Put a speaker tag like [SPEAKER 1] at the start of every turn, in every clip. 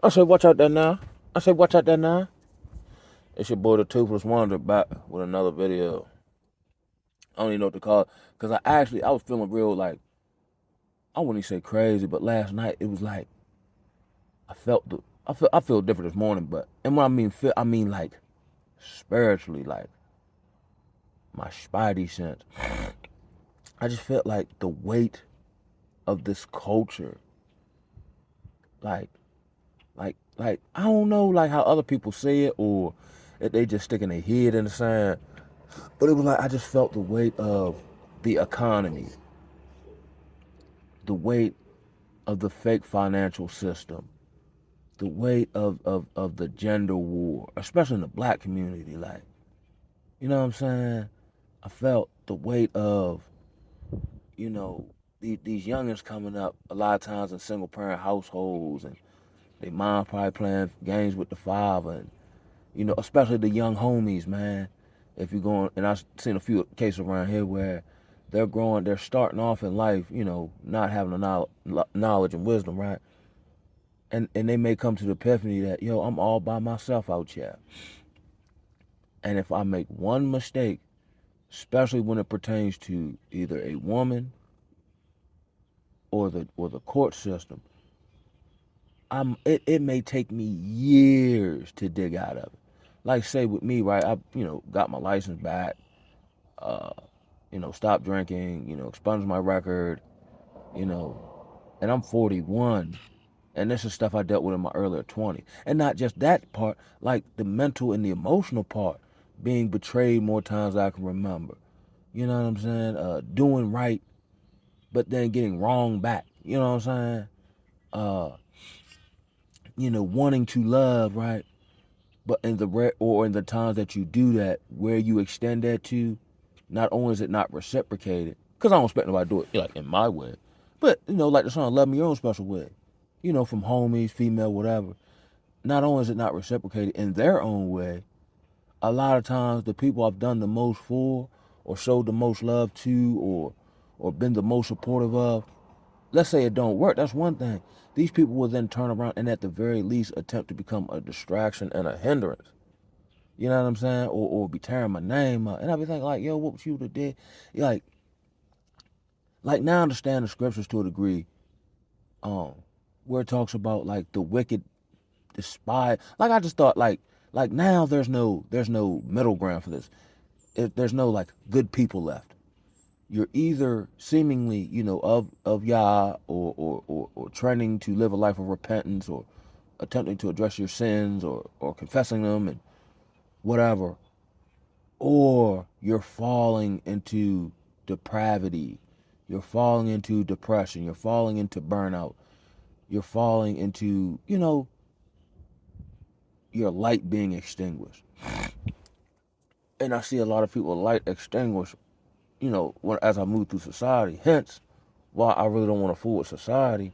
[SPEAKER 1] I say, watch out there now. I say, watch out there now. It's your boy, the Toothless Wonder, back with another video. I don't even know what to call it. Because I was feeling real, like, I wouldn't even say crazy, but last night it was like, I feel different this morning, but, and when I mean feel, I mean like, spiritually, like, my spidey sense. I just felt like the weight of this culture, like, I don't know, like, how other people say it, or if they just sticking their head in the sand. But it was like I just felt the weight of the economy, the weight of the fake financial system, the weight of the gender war, especially in the black community. Like, you know what I'm saying? I felt the weight of, you know, these youngins coming up a lot of times in single parent households, and their mom probably playing games with the father, and, especially the young homies, man. If you're going, and I've seen a few cases around here where they're starting off in life, not having the knowledge and wisdom, right? And they may come to the epiphany that, I'm all by myself out here. And if I make one mistake, especially when it pertains to either a woman or the court system, it may take me years to dig out of it. Like, say with me, right? I got my license back, uh, stopped drinking, expunged my record, you know, and I'm 41. And this is stuff I dealt with in my earlier 20s. And not just that part, like the mental and the emotional part, being betrayed more times than I can remember. You know what I'm saying? Doing right, but then getting wrong back. You know what I'm saying? Uh, wanting to love, right? But in the times that you do that, where you extend that to, not only is it not reciprocated, because I don't expect nobody to do it like in my way, but like the song "Love Me Your Own Special Way," from homies, female, whatever. Not only is it not reciprocated in their own way, a lot of times the people I've done the most for, or showed the most love to, or been the most supportive of, let's say it don't work. That's one thing. These people will then turn around and at the very least attempt to become a distraction and a hindrance. You know what I'm saying? Or be tearing my name up. And I be thinking like, yo, what you would have did? Like, now I understand the scriptures to a degree, um, where it talks about like the wicked despise. Like I just thought like now there's no middle ground for this. There's no like good people left. You're either seemingly, of Yah, or trending to live a life of repentance, or attempting to address your sins, or confessing them and whatever, or you're falling into depravity, you're falling into depression, you're falling into burnout, you're falling into, your light being extinguished. And I see a lot of people light extinguished, as I move through society. Hence why I really don't want to fool with society,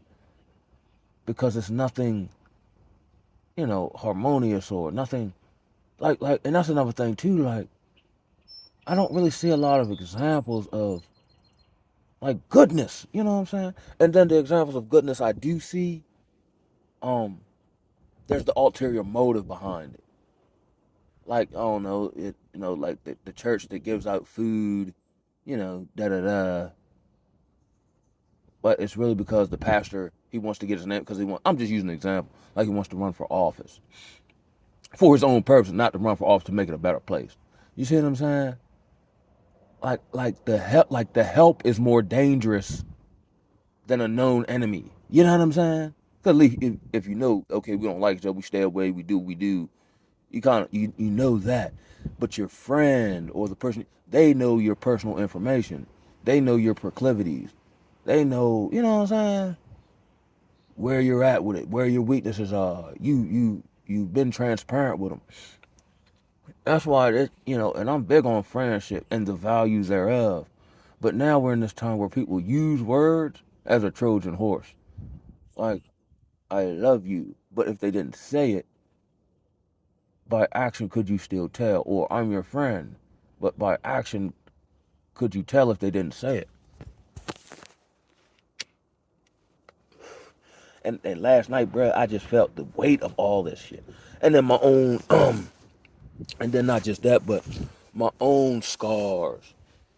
[SPEAKER 1] because it's nothing, harmonious, or nothing like and that's another thing too, like I don't really see a lot of examples of like goodness, you know what I'm saying? And then the examples of goodness I do see, um, there's the ulterior motive behind it. Like, I don't know, like the church that gives out food, da da da. But it's really because the pastor, he wants to get his name, because I'm just using an example, like he wants to run for office for his own purpose, not to run for office to make it a better place. You see what I'm saying? Like the help is more dangerous than a known enemy. You know what I'm saying? Cause at least if you know, okay, we don't like each other, we stay away, we do what we do. You kind of you know that, but your friend or the person, they know your personal information, they know your proclivities, they know, you know what I'm saying, where you're at with it, where your weaknesses are. You've been transparent with them. That's why and I'm big on friendship and the values thereof. But now we're in this time where people use words as a Trojan horse. Like, I love you, but if they didn't say it, by action could you still tell? Or I'm your friend, but by action could you tell if they didn't say it? And last night, bro, I just felt the weight of all this shit. And then my own, and then not just that, but my own scars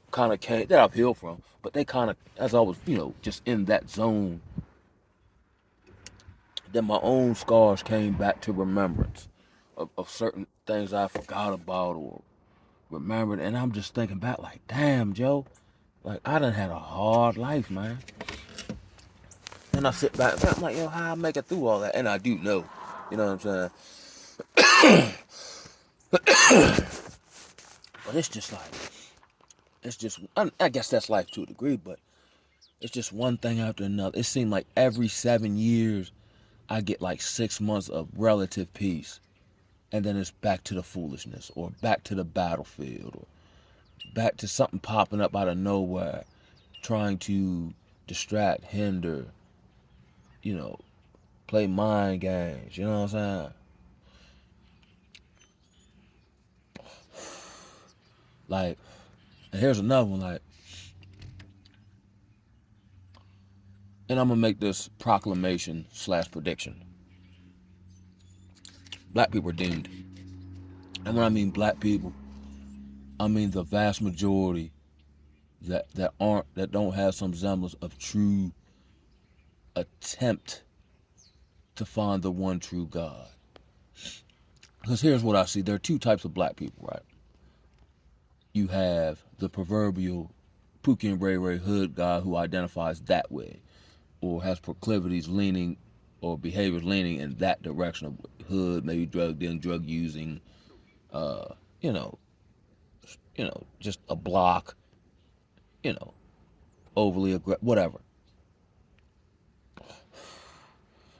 [SPEAKER 1] kind of came, that I've healed from, but they kind of, as I was, just in that zone, then my own scars came back to remembrance of certain things I forgot about or remembered. And I'm just thinking back like, damn, Joe, like I done had a hard life, man. And I sit back and I'm like, how I make it through all that? And I do know, you know what I'm saying? But it's just like, I guess that's life to a degree, but it's just one thing after another. It seemed like every 7 years, I get like 6 months of relative peace. And then it's back to the foolishness or back to the battlefield or back to something popping up out of nowhere, trying to distract, hinder, play mind games. You know what I'm saying? Like, and here's another one, like, and I'm gonna make this proclamation / prediction. Black people are doomed. And when I mean black people, I mean the vast majority that don't have some semblance of true attempt to find the one true God. Because here's what I see. There are two types of black people, right? You have the proverbial Pookie and Ray Ray hood guy who identifies that way or has proclivities leaning or behaviors leaning in that direction of hood, maybe drug dealing, drug using, uh, you know, just a block, overly aggressive, whatever.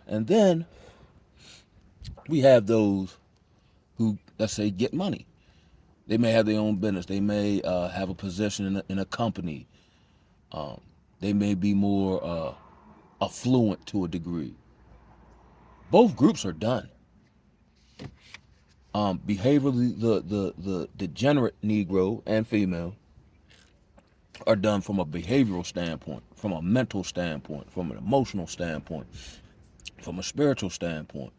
[SPEAKER 1] And then we have those who, let's say, get money. They may have their own business. They may have a position in a company. They may be more affluent to a degree. Both groups are done. Behaviorally, the degenerate Negro and female are done from a behavioral standpoint, from a mental standpoint, from an emotional standpoint, from a spiritual standpoint.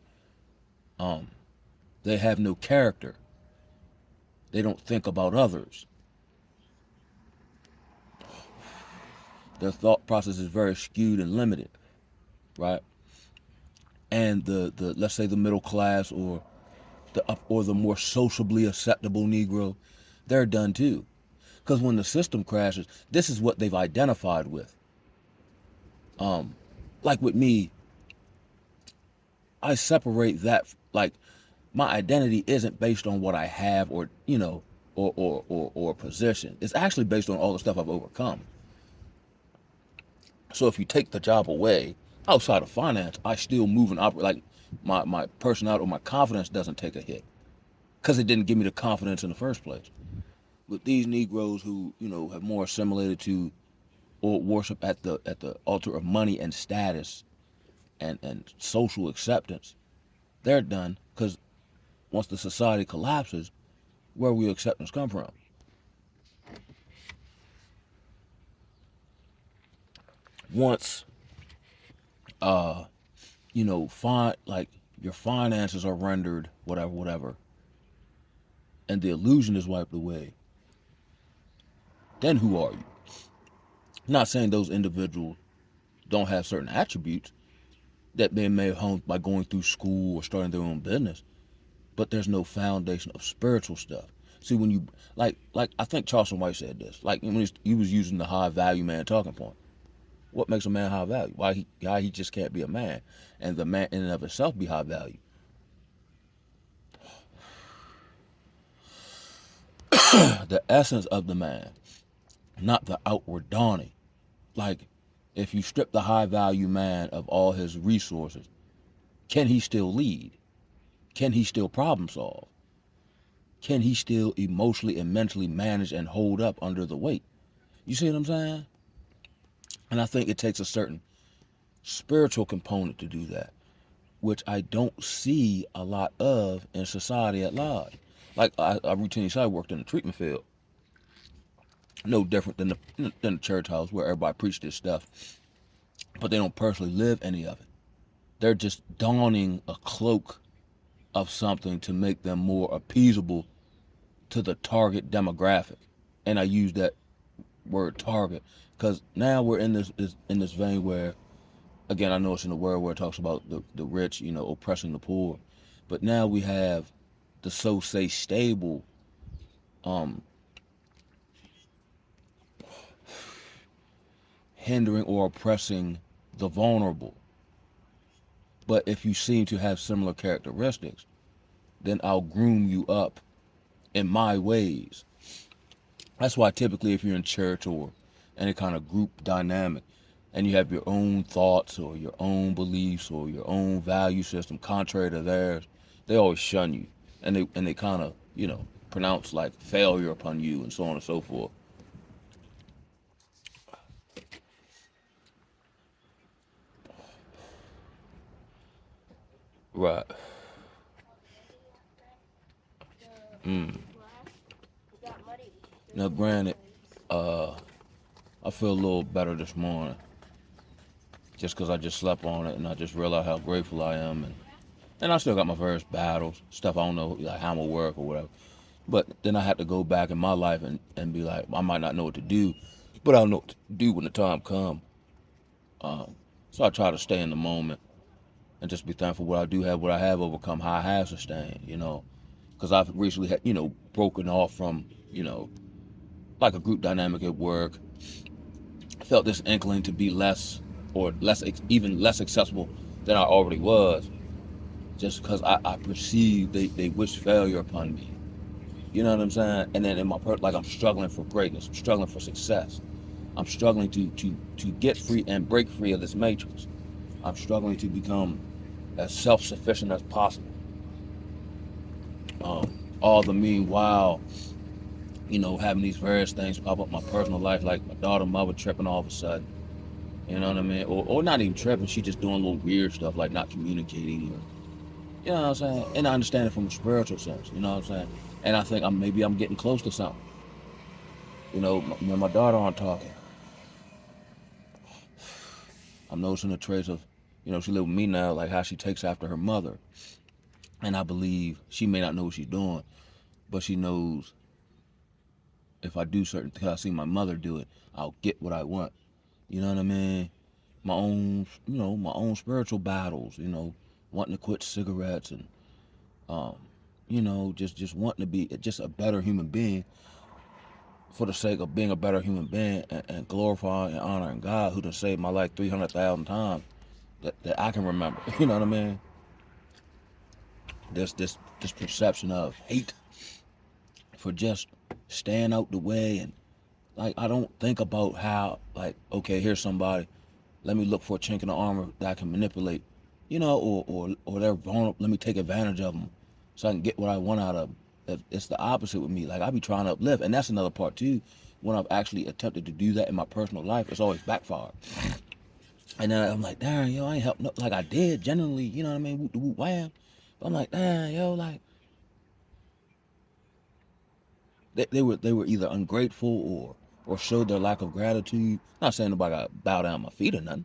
[SPEAKER 1] They have no character. They don't think about others. Their thought process is very skewed and limited, right? And the let's say the middle class or the more sociably acceptable Negro, they're done too. Because when the system crashes, this is what they've identified with. Like with me, I separate that, like my identity isn't based on what I have or or position. It's actually based on all the stuff I've overcome. So if you take the job away, outside of finance, I still move and operate. Like my personality or my confidence doesn't take a hit because it didn't give me the confidence in the first place. With these Negroes who have more assimilated to or worship at the altar of money and status and social acceptance, they're done because once the society collapses, where will acceptance come from? Once like your finances are rendered whatever, and the illusion is wiped away, then who are you? I'm not saying those individuals don't have certain attributes that they may have honed by going through school or starting their own business, but there's no foundation of spiritual stuff. See, when you like I think Charleston White said this, like when he was using the high value man talking point. What makes a man high value? Why he just can't be a man, and the man in and of itself be high value. The essence of the man, not the outward dawning. Like, if you strip the high value man of all his resources, can he still lead? Can he still problem solve? Can he still emotionally and mentally manage and hold up under the weight? You see what I'm saying? And I think it takes a certain spiritual component to do that, which I don't see a lot of in society at large. Like I routinely said, I worked in the treatment field. No different than the church house where everybody preached this stuff, but they don't personally live any of it. they're just donning a cloak of something to make them more appeasable to the target demographic. And I use that word target because now we're in this vein where, again, I know it's in the word where it talks about the rich, oppressing the poor, but now we have the so say stable um, hindering or oppressing the vulnerable. But if you seem to have similar characteristics, then I'll groom you up in my ways. That's why typically if you're in church or any kind of group dynamic and you have your own thoughts or your own beliefs or your own value system contrary to theirs, they always shun you. And they kind of, pronounce like failure upon you and so on and so forth. Right. Mm. Now granted, uh I feel a little better this morning just because I just slept on it and I just realized how grateful I am, and I still got my various battles, stuff I don't know like how I'm gonna work or whatever. But then I had to go back in my life and be like, I might not know what to do, but I'll know what to do when the time comes. So I try to stay in the moment and just be thankful what I do have, what I have overcome, how I have sustained, because I've recently had, broken off from, like a group dynamic at work. I felt this inkling to be less or less, even less accessible than I already was, just because I perceived they wished failure upon me. You know what I'm saying? And then in my like I'm struggling for greatness. I'm struggling for success. I'm struggling to get free and break free of this matrix. I'm struggling to become as self-sufficient as possible. All the meanwhile, having these various things pop up in my personal life, like my daughter mother tripping all of a sudden. You know what I mean? Or not even tripping. She just doing little weird stuff like not communicating. Or, you know what I'm saying? And I understand it from a spiritual sense. You know what I'm saying? And I think maybe I'm getting close to something. When my daughter aren't talking, I'm noticing the traits of, she live with me now, like how she takes after her mother. And I believe she may not know what she's doing, but she knows if I do certain things, I see my mother do it, I'll get what I want. You know what I mean? My own spiritual battles, wanting to quit cigarettes and, um, just wanting to be just a better human being for the sake of being a better human being and glorifying and honoring God who done saved my life 300,000 times that I can remember. You know what I mean? This perception of hate for just staying out the way, and like I don't think about how, like, okay, here's somebody, let me look for a chink in the armor that I can manipulate, or they're vulnerable, let me take advantage of them so I can get what I want out of them. It's the opposite with me. Like I be trying to uplift, and that's another part too. When I've actually attempted to do that in my personal life, it's always backfired. And then I'm like, damn, I ain't helping like I did generally, you know what I mean? Whoop, whoop, wham. But I'm like, damn, like they were either ungrateful or showed their lack of gratitude. Not saying nobody got to bow down my feet or nothing.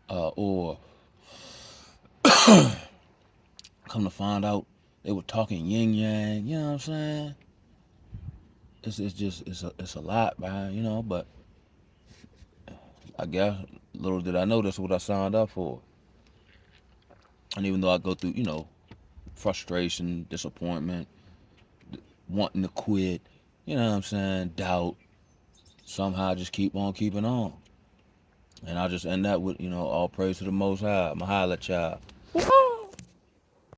[SPEAKER 1] Or come to find out they were talking yin yang. You know what I'm saying? It's a lot, man. But I guess little did I know that's what I signed up for. And even though I go through, frustration, disappointment, wanting to quit, you know what I'm saying, doubt, somehow I just keep on keeping on. And I just end that with, all praise to the Most High, my highlight child.